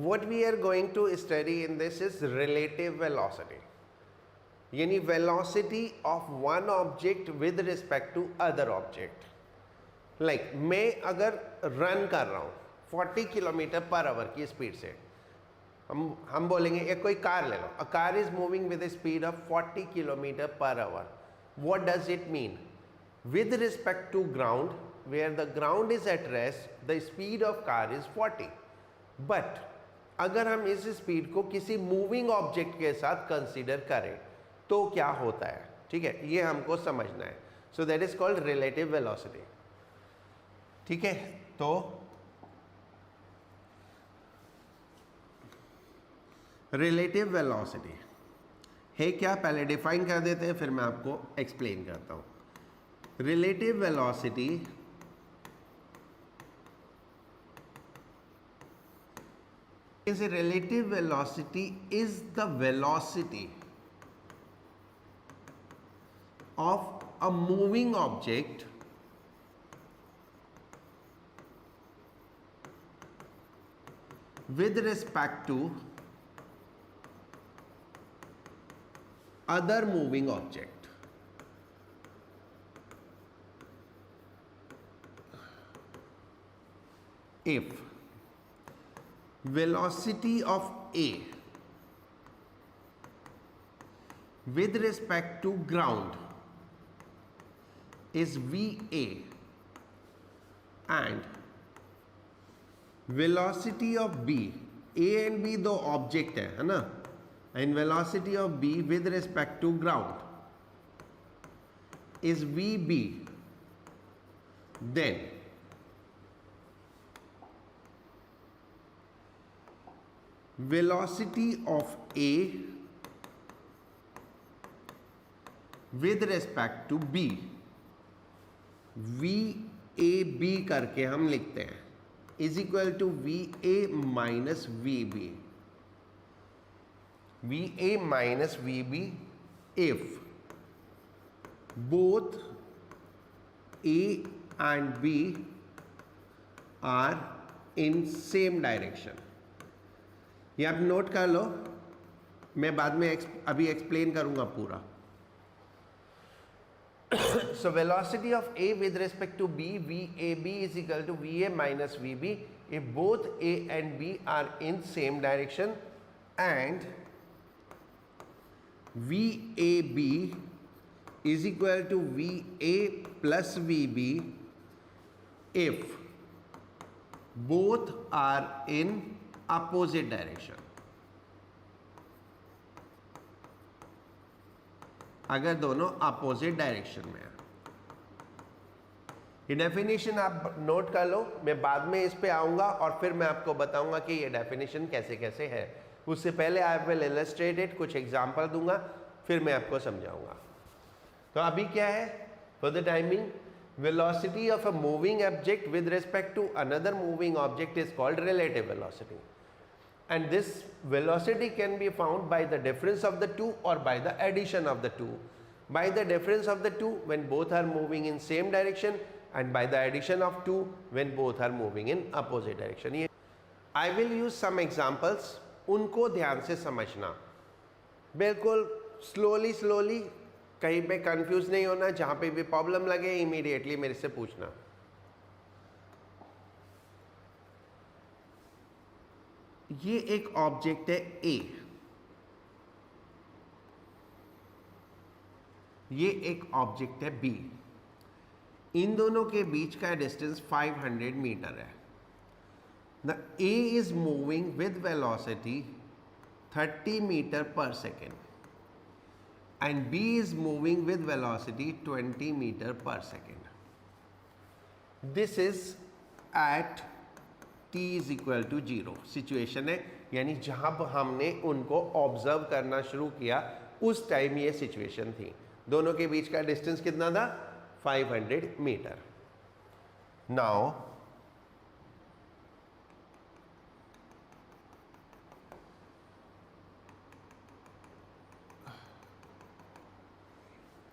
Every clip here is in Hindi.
what we are going to study in this is relative velocity, यानी velocity of one object with respect to other object. Like मैं अगर रन कर रहा हूँ 40 किलोमीटर पर आवर की स्पीड से, हम बोलेंगे एक कोई कार ले लो, a car is moving with speed of 40 kilometre per hour. What does it mean? With respect to ground, where the ground is at rest, the speed of car is 40. But अगर हम इस स्पीड को किसी मूविंग ऑब्जेक्ट के साथ कंसीडर करें तो क्या होता है? ठीक है, ये हमको समझना है. So that is called relative velocity. ठीक है, तो रिलेटिव वेलोसिटी है क्या, पहले डिफाइन कर देते हैं, फिर मैं आपको एक्सप्लेन करता हूं. Relative velocity is relative velocity is the velocity of a moving object with respect to other moving object. If velocity of A with respect to ground is VA and velocity of B, A and B दो ऑब्जेक्ट है ना, and velocity of B with respect to ground is VB, then velocity of A with respect to B, VAB करके हम लिखते हैं, is equal to VA minus VB. VA minus VB if both A and B are in same direction. ये आप नोट कर लो, मैं बाद में अभी एक्सप्लेन करूंगा पूरा. So velocity of A with respect to B, VAB is equal to VA minus VB if both A and B are in same direction, and VAB is equal to VA plus VB if both are in opposite direction. अगर दोनों अपोजिट डायरेक्शन में है. ये डेफिनेशन आप नोट कर लो, मैं बाद में इस पे आऊंगा और फिर मैं आपको बताऊंगा कि ये डेफिनेशन कैसे कैसे है. उससे पहले आई विल इलस्ट्रेटेड, कुछ एग्जांपल दूंगा, फिर मैं आपको समझाऊंगा. तो अभी क्या है, for the timing, velocity of a moving object with respect to another moving object is called relative velocity. And this velocity can be found by the difference of the two or by the addition of the two. By the difference of the two when both are moving in same direction, and by the addition of two when both are moving in opposite direction. I will use some examples, उनको ध्यान से समझना, बिल्कुल स्लोली, कहीं पे कंफ्यूज नहीं होना. जहाँ पे भी प्रॉब्लम लगे इमीडिएटली मेरे से पूछना. ये एक ऑब्जेक्ट है A, ये एक ऑब्जेक्ट है B. इन दोनों के बीच का डिस्टेंस 500 मीटर है. The A is moving with velocity 30 metre per second and B is moving with velocity 20 metre per second. This is at T is equal to 0 situation है, यानी जहां पर हमने उनको ऑब्जर्व करना शुरू किया उस टाइम ये सिचुएशन थी. दोनों के बीच का डिस्टेंस कितना था? 500 metre. Now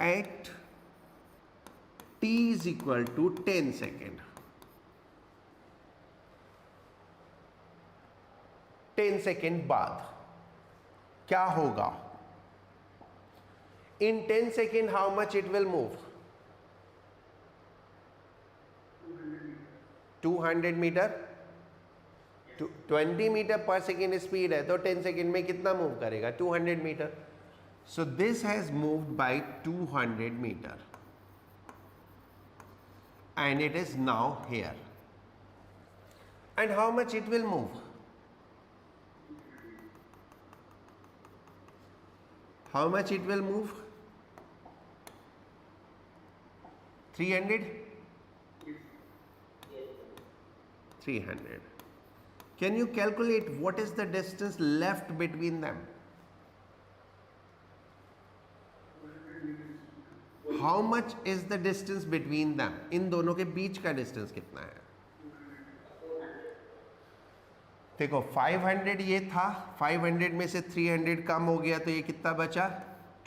at T is equal to 10 second, 10 second बाद क्या होगा? In 10 seconds, how much it will move? 200 metre. 20 metre per second speed है तो 10 सेकेंड में कितना मूव करेगा? 200 metre. So this has moved by 200 metre and it is now here. And how much it will move? How much it will move? 300? 300. Can you calculate what is the distance left between them? How much is the distance between them? इन दोनों के बीच का डिस्टेंस कितना है? देखो 500 ये था, 500 में से 300 कम हो गया तो ये कितना बचा?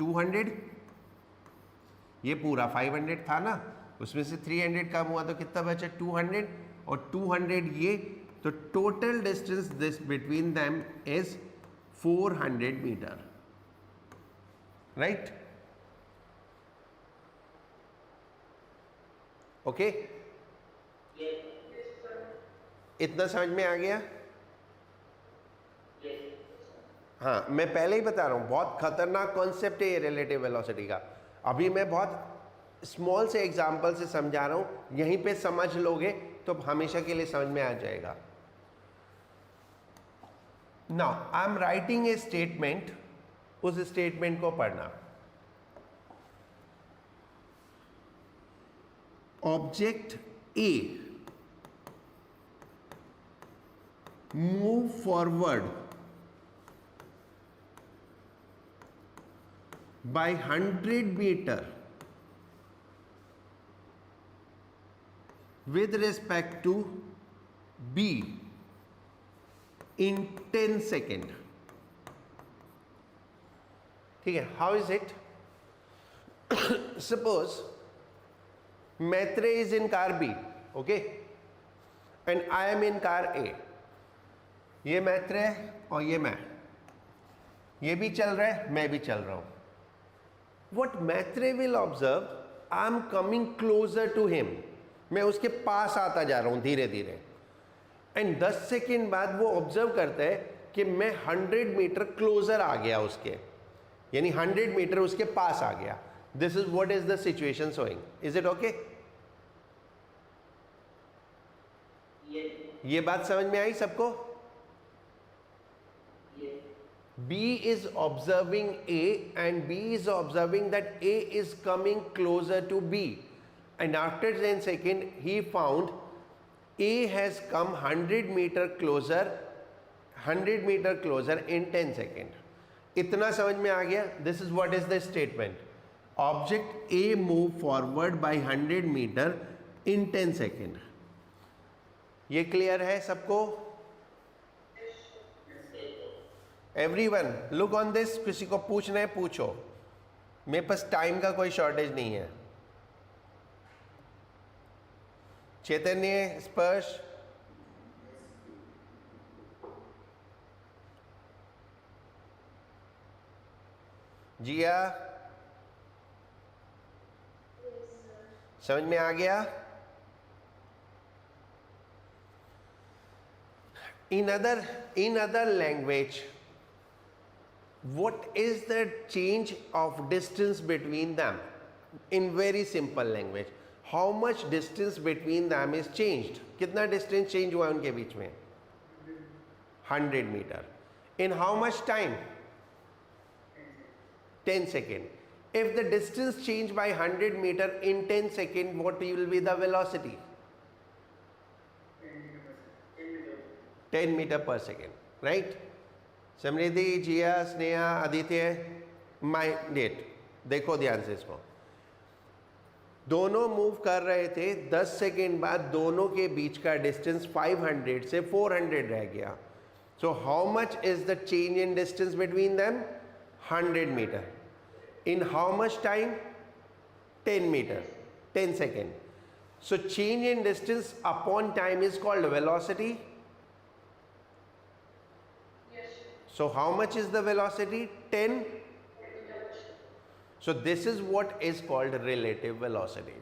200। ये पूरा 500 था ना, उसमें से 300 कम हुआ तो कितना बचा? 200। और 200 ये, तो total distance this between them is 400 metre, right? Okay, इतना समझ में आ गया? हाँ, मैं पहले ही बता रहा हूं बहुत खतरनाक कॉन्सेप्ट है ये रिलेटिव वेलोसिटी का। अभी मैं बहुत स्मॉल से एग्जांपल से समझा रहा हूं, यहीं पे समझ लोगे तो हमेशा के लिए समझ में आ जाएगा। Now I am writing a statement, उस स्टेटमेंट को पढ़ना। Object A move forward by 100 meter with respect to B in 10 second. ठीक है, how is it? Suppose Maitre is in car B, okay, and I am in car A. ये Maitre है और ये मैं, ये भी चल रहा है, मैं भी चल रहा हूं। What Maitre will observe, I am coming closer to him. मैं उसके पास आता जा रहा हूं धीरे धीरे, एंड 10 सेकेंड बाद वो ऑब्जर्व करता है कि मैं 100 मीटर क्लोजर आ गया उसके, यानी 100 मीटर उसके पास आ गया। This is what is the situation showing. Is it okay? ये बात समझ में आई सबको? B is observing A and B is observing that A is coming closer to B, and after 10 seconds he found A has come 100 meter closer, 100 meter closer in 10 seconds. इतना समझ में आ गया? This is what is the statement. Object A move forward by 100 meter in 10 seconds. ये क्लियर है सबको? Everyone look on this. किसी को पूछना है पूछो, मेरे पास टाइम का कोई शॉर्टेज नहीं है। चैतन्य, स्पर्श, जिया, समझ में आ गया? in other language, what is the change of distance between them? In very simple language, how much distance between them is changed? कितना distance change हुआ उनके बीच में? 100 meter. In how much time? 10 seconds. If the distance changed by 100 meter in 10 seconds, what will be the velocity? 10 meter per second, right? Samriddhi, Jiya, Sneha, Aditya, my date, देखो ध्यान से इसको। दोनों मूव कर रहे थे, 10 सेकेंड बाद दोनों के बीच का डिस्टेंस 500 से 400 रह गया। So how much is the change in distance between them? 100 metre. In how much time? 10 metre, 10 second. So change in distance upon time is called velocity. So how much is the velocity? 10. So this is what is called relative velocity.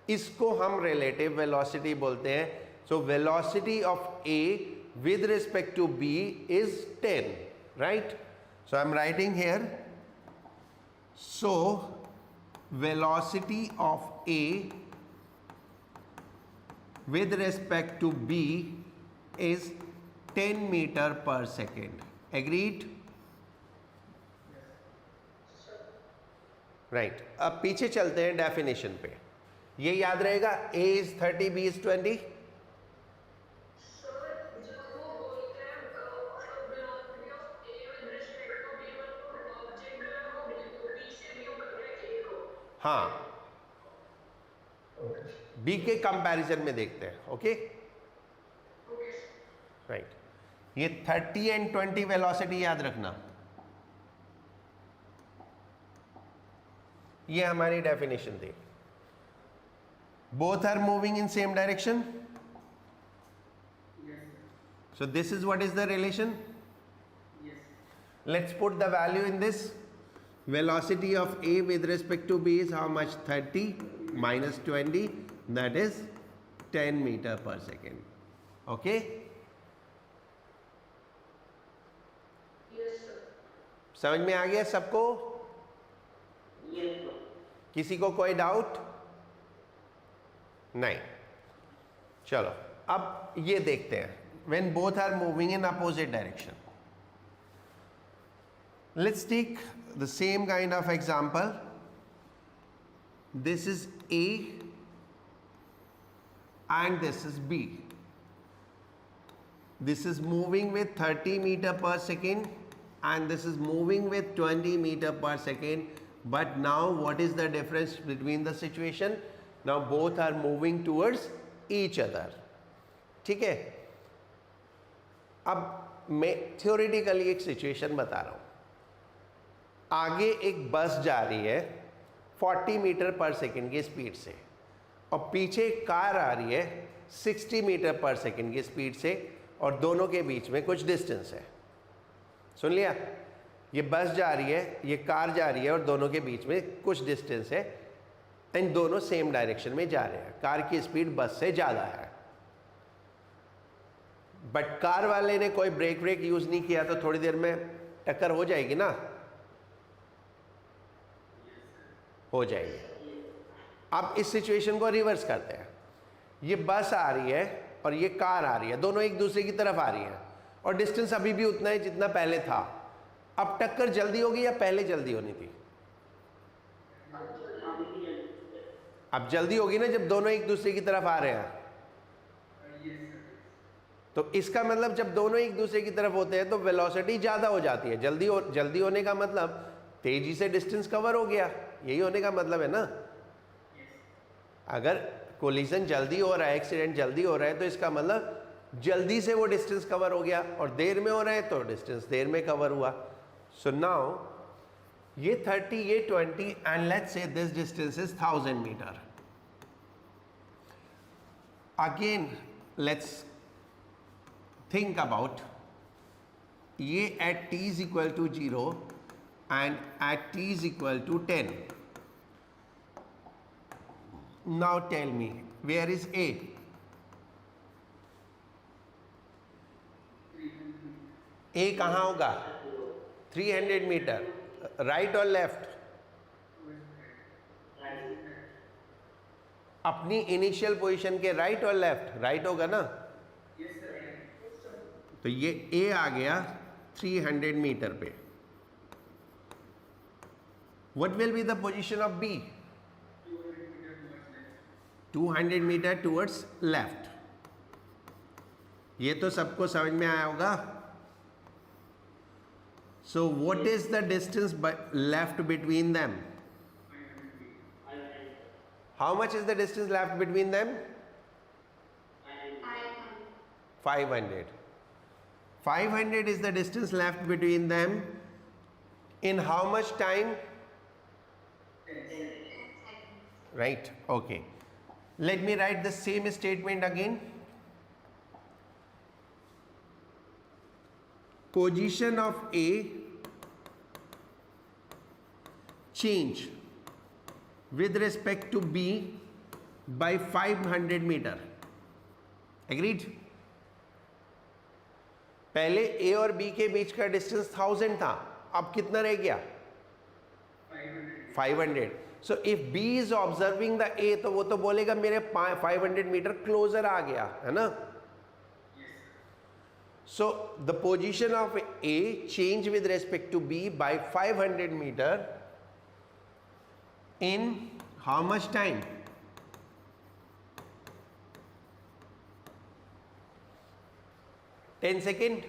इसको हम relative velocity बोलते हैं. So velocity of A with respect to B is 10, right? So I'm writing here. So velocity of A with respect to B is 10 meter per second. Agreed? Right. अब पीछे चलते हैं डेफिनेशन पे. ये याद रहेगा, A is 30, B is 20. हाँ, B के कंपैरिजन में देखते हैं. Okay, right. ये 30 एंड 20 वेलोसिटी याद रखना. ये हमारी डेफिनेशन थी. Both are moving in same direction. So this is what is the relation? Yes. Let's put the value in this. Velocity of A with respect to B is how much? 30 minus 20, that is 10 meter per second. Okay? Yes, sir. समझ में आ गया सबको? Yes, sir. किसी को कोई डाउट? नहीं. चलो अब ये देखते हैं. When both are moving in opposite direction. Let's take the same kind of example. This is A and this is B. This is moving with 30 meter per second and this is moving with 20 meter per second. But now what is the difference between the situation? Now both are moving towards each other. ठीक है? अब मैं थ्योरेटिकली एक सिचुएशन बता रहा हूं. आगे एक बस जा रही है 40 मीटर पर सेकंड की स्पीड से और पीछे एक कार आ रही है 60 मीटर पर सेकंड की स्पीड से और दोनों के बीच में कुछ डिस्टेंस है. सुन लिया? ये बस जा रही है, ये कार जा रही है और दोनों के बीच में कुछ डिस्टेंस है एंड दोनों सेम डायरेक्शन में जा रहे हैं. कार की स्पीड बस से ज़्यादा है बट कार वाले ने कोई ब्रेक यूज़ नहीं किया तो थोड़ी देर में टक्कर हो जाएगी ना? हो जाएगी. अब इस सिचुएशन को रिवर्स करते हैं. ये बस आ रही है और ये कार आ रही है, दोनों एक दूसरे की तरफ आ रही हैं और डिस्टेंस अभी भी उतना है जितना पहले था. अब टक्कर जल्दी होगी या पहले जल्दी होनी थी? अब जल्दी होगी ना जब दोनों एक दूसरे की तरफ आ रहे हैं. तो इसका मतलब जब दोनों एक दूसरे की तरफ होते हैं तो वेलोसिटी ज़्यादा हो जाती है. जल्दी होने का मतलब तेजी से डिस्टेंस कवर हो गया, यही होने का मतलब है ना. अगर कोलिजन जल्दी हो रहा है, एक्सीडेंट जल्दी हो रहा है तो इसका मतलब जल्दी से वो डिस्टेंस कवर हो गया और देर में हो रहा है तो डिस्टेंस देर में कवर हुआ. सो नाउ ये 30, ये 20 and let's say this distance is 1000 metre. Again let's think about ये at t is equal to 0 and at t is equal to 10. Now tell me where is A? A कहाँ होगा? 300 मीटर. राइट और लेफ्ट? अपनी इनिशियल पोजीशन के राइट और लेफ्ट? राइट होगा ना? तो ये A आ गया 300 मीटर पे. What will be the position of B? 200 metre towards left. ये तो सबको समझ में आया होगा. So what is the distance left between them? How much is the distance left between them? 500. 500 is the distance left between them. In how much time? 10 seconds. Right, okay. Let me write the same statement again. Position of A change with respect to B by 500 metre. Agreed? पहले ए और बी के बीच का डिस्टेंस 1000 था, अब कितना रह गया? 500। So if B is observing the A, तो वो तो बोलेगा मेरे 500 मीटर क्लोजर आ गया, है ना? So the position of A change with respect to B by 500 metre in how much time? Ten second.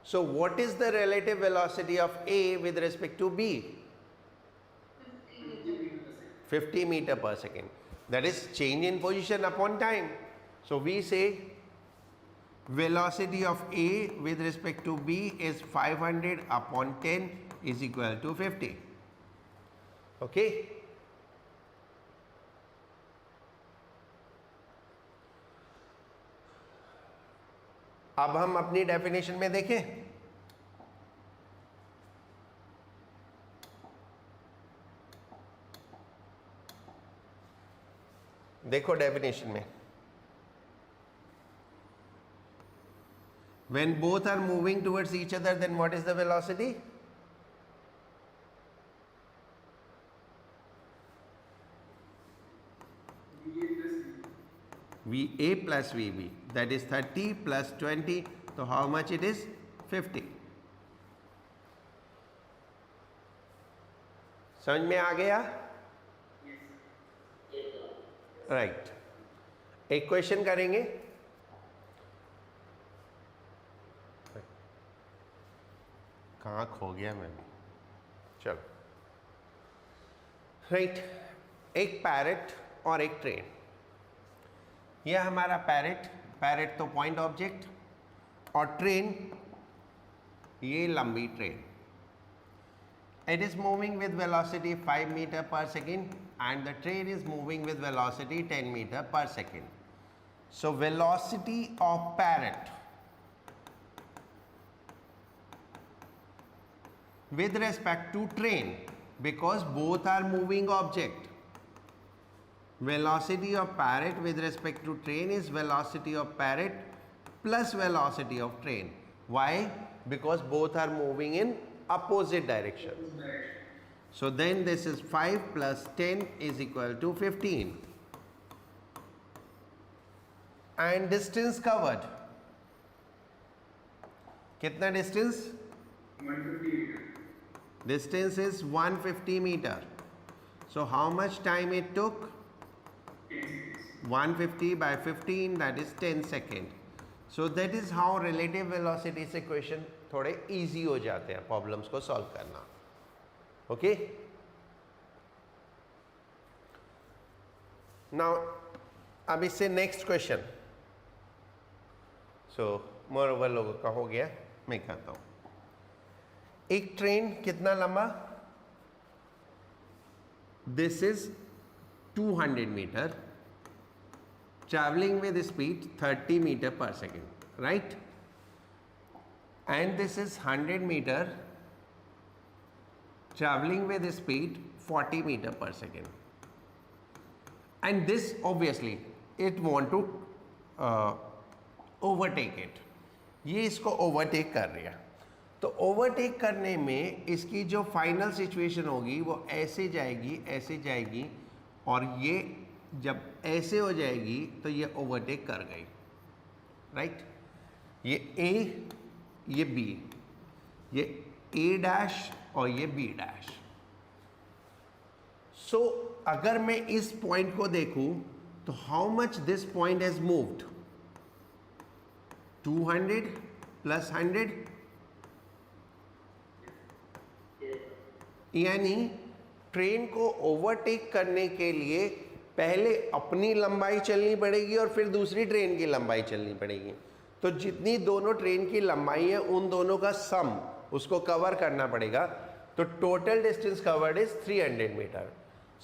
So what is the relative velocity of A with respect to B? 50 meter per second. That is change in position upon time. So we say velocity of A with respect to B is 500 upon 10 is equal to 50. Okay? अब हम अपनी डेफिनेशन में देखें। देखो डेफिनेशन में, when both are moving towards each other, then what is the velocity? VA plus VB, that is 30 plus 20, so how much it is? 50. समझ में आ गया? राइट। एक क्वेश्चन करेंगे। कहाँ खो गया मैं भी? चलो। राइट, एक पैरेट और एक ट्रेन। यह हमारा पैरेट, पैरेट तो पॉइंट ऑब्जेक्ट, और ट्रेन ये लंबी train. It is moving with velocity 5 metre per second and the train is moving with velocity 10 meter per second. So velocity of parrot with respect to train, because both are moving object, velocity of parrot with respect to train is velocity of parrot plus velocity of train. Why? Because both are moving in opposite direction. So then this is 5 plus 10 is equal to 15. And distance covered. कितना distance? 150 meter. Distance is 150 meter. So how much time it took? 10 seconds. 150 by 15, that is 10 seconds. So that is how relative velocity से question थोड़े easy हो जाते हैं problems को solve करना. Okay? Now, अब इससे next question. So, moreover लोगों का हो गया, मैं कहता हूँ। एक ट्रेन कितना लंबा? This is 200 meter, traveling with speed 30 meter per second, right? And this is 100 meter, traveling with speed 40 meter per second, and this obviously it want to overtake it. ये इसको overtake कर रही है, तो overtake करने में इसकी जो final situation होगी वो ऐसे जाएगी और ये जब ऐसे हो जाएगी तो ये overtake कर गई, right? ये A, ये B, ये A डैश और ये B डैश। सो अगर मैं इस पॉइंट को देखूं तो how much this point has moved? 200 plus 100, यानी ट्रेन को ओवरटेक करने के लिए पहले अपनी लंबाई चलनी पड़ेगी और फिर दूसरी ट्रेन की लंबाई चलनी पड़ेगी। तो जितनी दोनों ट्रेन की लंबाई है उन दोनों का सम उसको कवर करना पड़ेगा। तो total distance covered is 300 metre.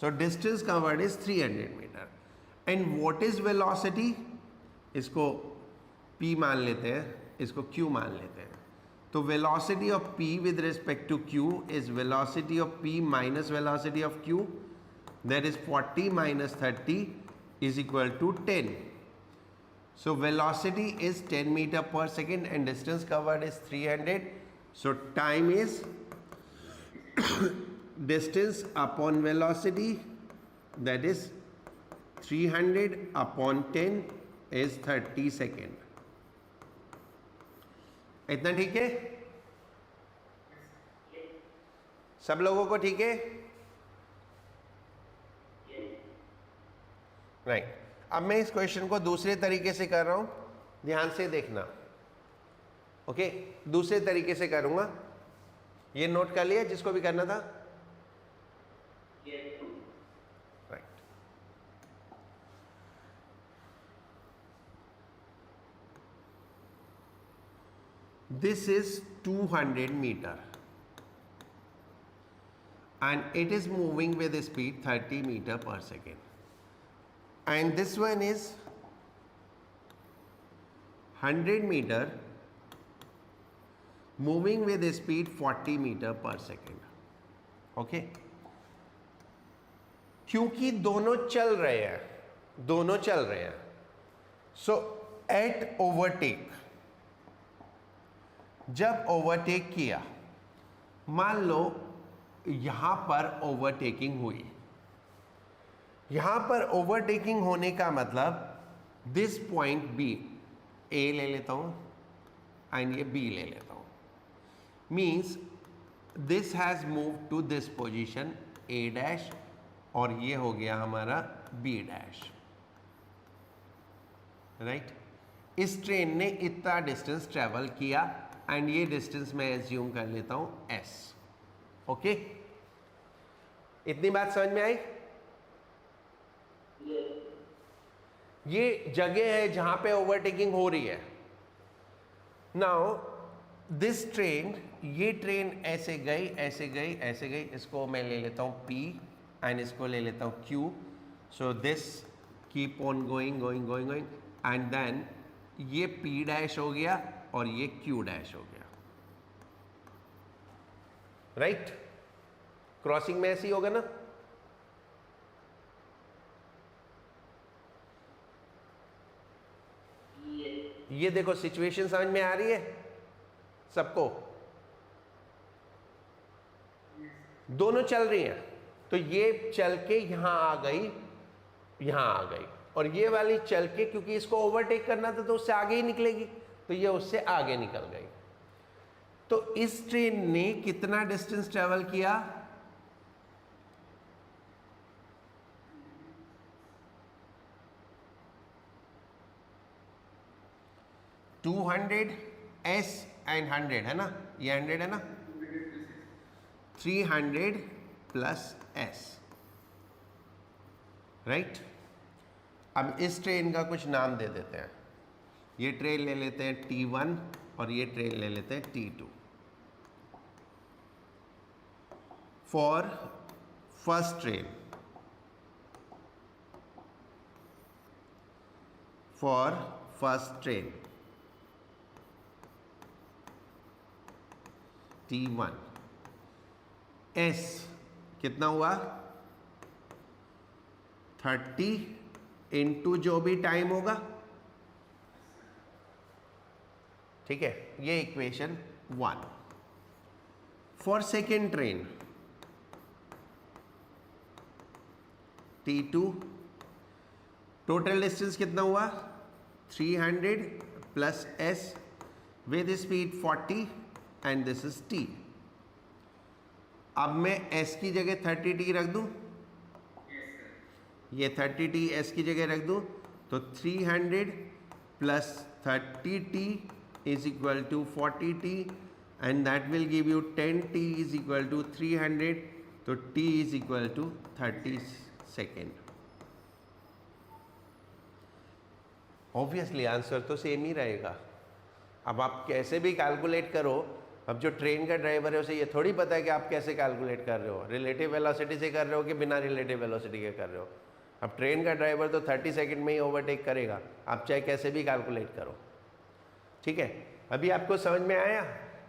So distance covered is 300 metre. And what is velocity? इसको P मान लेते हैं। इसको q मान लेते हैं। तो velocity of p with respect to q is velocity of p minus velocity of q, that is 40 minus 30 is equal to 10. So velocity is 10 meter per second and distance covered is 300. So time is distance upon velocity, that is 300 upon 10 is 30 second. इतना ठीक है? सब लोगों को ठीक है? राइट. अब मैं इस क्वेश्चन को दूसरे तरीके से कर रहा हूं, ध्यान से देखना. ओके, दूसरे तरीके से करूंगा. ये नोट कर लिया जिसको भी करना था? Right. This is 200 metre and it is moving with a speed 30 meter per second. And this one is 100 meter moving with a speed 40 meter per second. Okay? क्योंकि दोनों चल रहे हैं, so at overtake, जब ओवरटेक किया, मान लो यहां पर ओवरटेकिंग हुई. यहां पर ओवरटेकिंग होने का मतलब दिस पॉइंट बी, ए ले लेता हूं एंड ये बी ले लेता हूं, means this has move to this position A dash और ये हो गया हमारा बी डैश. राइट. इस ट्रेन ने इतना डिस्टेंस ट्रेवल किया एंड ये डिस्टेंस मैं एज्यूम कर लेता हूं एस. ओके, इतनी बात समझ में आई? ये जगह है जहां पे ओवरटेकिंग हो रही है. नाउ दिस ट्रेन, ये ट्रेन ऐसे गई, इसको मैं ले लेता हूं P एंड इसको ले लेता हूं Q. So this keep on going and then ये P डैश हो गया और ये Q डैश हो गया. राइट. क्रॉसिंग में ऐसे ही होगा ना? ये देखो सिचुएशन समझ में आ रही है सबको? दोनों चल रही हैं, तो ये चल के यहां आ गई और ये वाली चल के, क्योंकि इसको ओवरटेक करना था तो उससे आगे ही निकलेगी, तो ये उससे आगे निकल गई. तो इस ट्रेन ने कितना डिस्टेंस ट्रेवल किया? S एंड 100 है ना, ये 100 है ना, 300 प्लस S. राइट. अब इस ट्रेन का कुछ नाम दे देते हैं. ये ट्रेन ले लेते हैं T1 और ये ट्रेन ले लेते हैं T2. For first train T1, S कितना हुआ? 30 इंटू जो भी टाइम होगा. ठीक है, ये equation 1. For second train T2, total distance कितना हुआ? 300 plus S with speed 40 and this is T. अब मैं S की जगह 30T रख दूं, ये 30T S की जगह रख दूं, तो 300 plus 30T is equal to 40T and that will give you 10T is equal to 300, तो T is equal to 30 second. Obviously answer तो सेम ही रहेगा. अब आप कैसे भी कैलकुलेट करो, अब जो ट्रेन का ड्राइवर है उसे ये थोड़ी पता है कि आप कैसे कैलकुलेट कर रहे हो, रिलेटिव वेलोसिटी से कर रहे हो कि बिना रिलेटिव वेलोसिटी के कर रहे हो. अब ट्रेन का ड्राइवर तो 30 सेकंड में ही ओवरटेक करेगा, आप चाहे कैसे भी कैलकुलेट करो. ठीक है, अभी आपको समझ में आया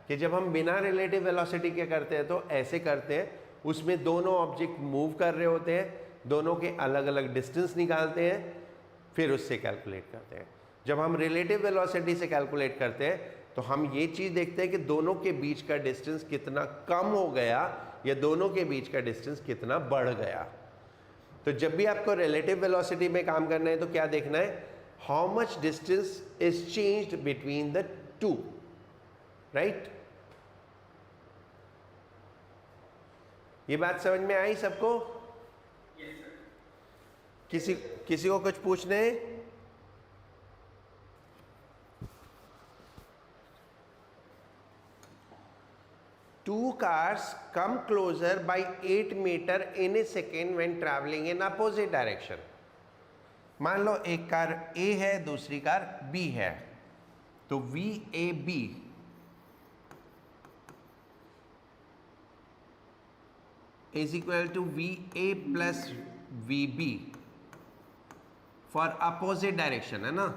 कि जब हम बिना रिलेटिव वेलोसिटी के करते हैं तो ऐसे करते हैं, उसमें दोनों ऑब्जेक्ट मूव कर रहे होते हैं, दोनों के अलग अलग डिस्टेंस निकालते हैं, फिर उससे कैलकुलेट करते हैं। जब हम रिलेटिव वेलोसिटी से कैलकुलेट करते हैं तो हम ये चीज़ देखते हैं कि दोनों के बीच का डिस्टेंस कितना कम हो गया या दोनों के बीच का डिस्टेंस कितना बढ़ गया। तो जब भी आपको रिलेटिव वेलोसिटी में काम करना है तो क्या देखना है, how much distance is changed between the two, right. ये बात समझ में आई सबको? किसी को कुछ पूछना है? Two cars come closer by 8 meter in a second when traveling in opposite direction. मान लो एक कार A है, दूसरी कार B है, तो VAB is equal to VA plus VB for opposite direction, है ना।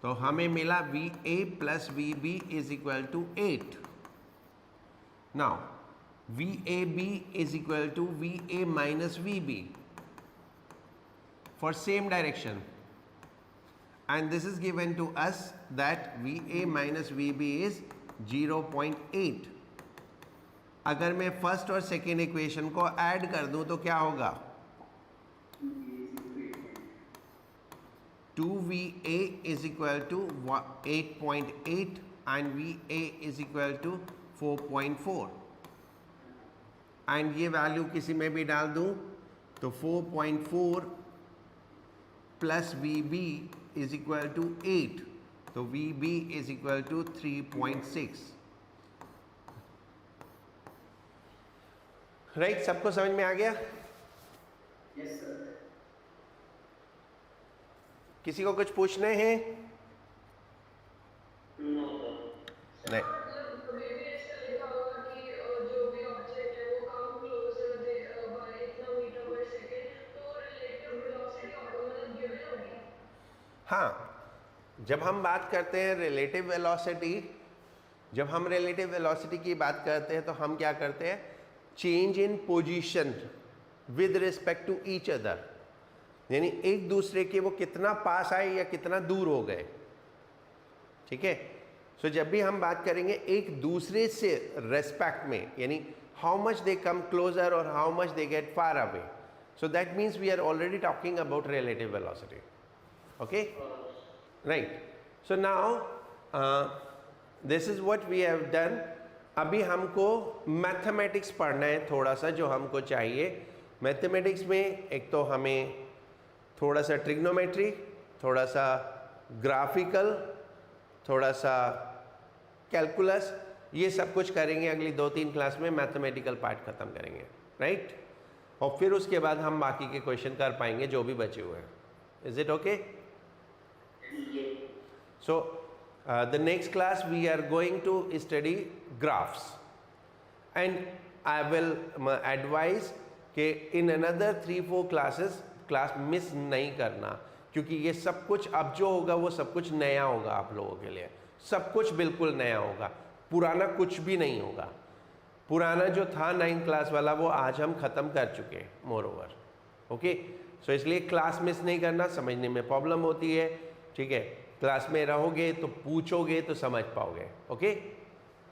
तो हमें मिला VA plus VB is equal to 8। Now VAB is equal to VA minus VB for same direction, and this is given to us that VA minus VB is 0.8। अगर मैं फर्स्ट और सेकेंड इक्वेशन को ऐड कर दूं तो क्या होगा, 2VA is equal to 8.8 and VA is equal to 4.4, and ये वैल्यू किसी में भी डाल दूं तो 4.4 plus VB is equal to 8, तो VB is equal to 3.6, right. सबको समझ में आ गया? Yes, sir. किसी को कुछ पूछने हैं? नहीं। हाँ, जब हम बात करते हैं रिलेटिव वेलोसिटी, जब हम रिलेटिव वेलोसिटी की बात करते हैं तो हम क्या करते हैं, change in position with respect to each other, यानी एक दूसरे के वो कितना पास आए या कितना दूर हो गए, ठीक है। सो जब भी हम बात करेंगे एक दूसरे से रेस्पेक्ट में, यानी how much they come closer और how much they get far away, so that means we are already talking about relative velocity, okay, right. So now this is what we have done. अभी हमको मैथमेटिक्स पढ़ना है थोड़ा सा, जो हमको चाहिए मैथमेटिक्स में, एक तो हमें थोड़ा सा ट्रिग्नोमेट्री, थोड़ा सा ग्राफिकल, थोड़ा सा कैलकुलस, ये सब कुछ करेंगे अगली 2-3 क्लास में, मैथमेटिकल पार्ट ख़त्म करेंगे, राइट। और फिर उसके बाद हम बाकी के क्वेश्चन कर पाएंगे जो भी बचे हुए हैं। Is it okay? So the next class we are going to study graphs, and I will advise कि in another 3-4 classes class miss नहीं करना, क्योंकि ये सब कुछ अब जो होगा वो सब कुछ नया होगा आप लोगों के लिए, सब कुछ बिल्कुल नया होगा, पुराना कुछ भी नहीं होगा। पुराना जो था 9th क्लास वाला वो आज हम ख़त्म कर चुके हैं मोर ओवर, ओके। सो इसलिए क्लास मिस नहीं करना, समझने में प्रॉब्लम होती है, ठीक है। क्लास में रहोगे तो पूछोगे तो समझ पाओगे, ओके।